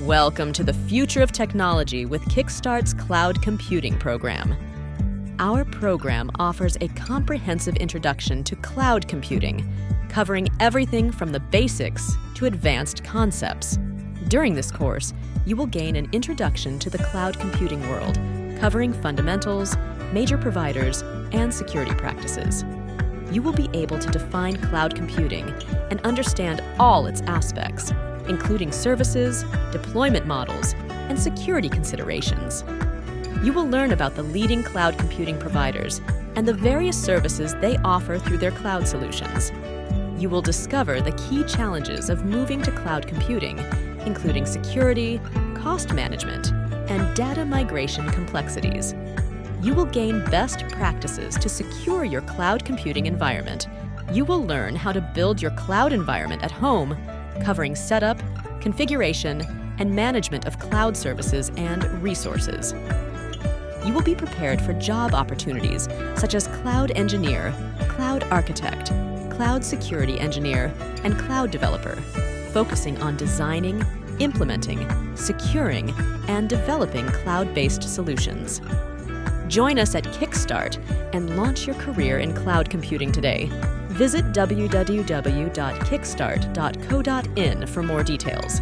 Welcome to the future of technology with Kickstart's Cloud Computing program. Our program offers a comprehensive introduction to cloud computing, covering everything from the basics to advanced concepts. During this course, you will gain an introduction to the cloud computing world, covering fundamentals, major providers, and security practices. You will be able to define cloud computing and understand all its aspects, including services, deployment models, and security considerations. You will learn about the leading cloud computing providers and the various services they offer through their cloud solutions. You will discover the key challenges of moving to cloud computing, including security, cost management, and data migration complexities. You will gain best practices to secure your cloud computing environment. You will learn how to build your cloud environment at home, covering setup, configuration, and management of cloud services and resources. You will be prepared for job opportunities such as cloud engineer, cloud architect, cloud security engineer, and cloud developer, focusing on designing, implementing, securing, and developing cloud-based solutions. Join us at Kickstart and launch your career in cloud computing today. Visit www.kickstart.co.in for more details.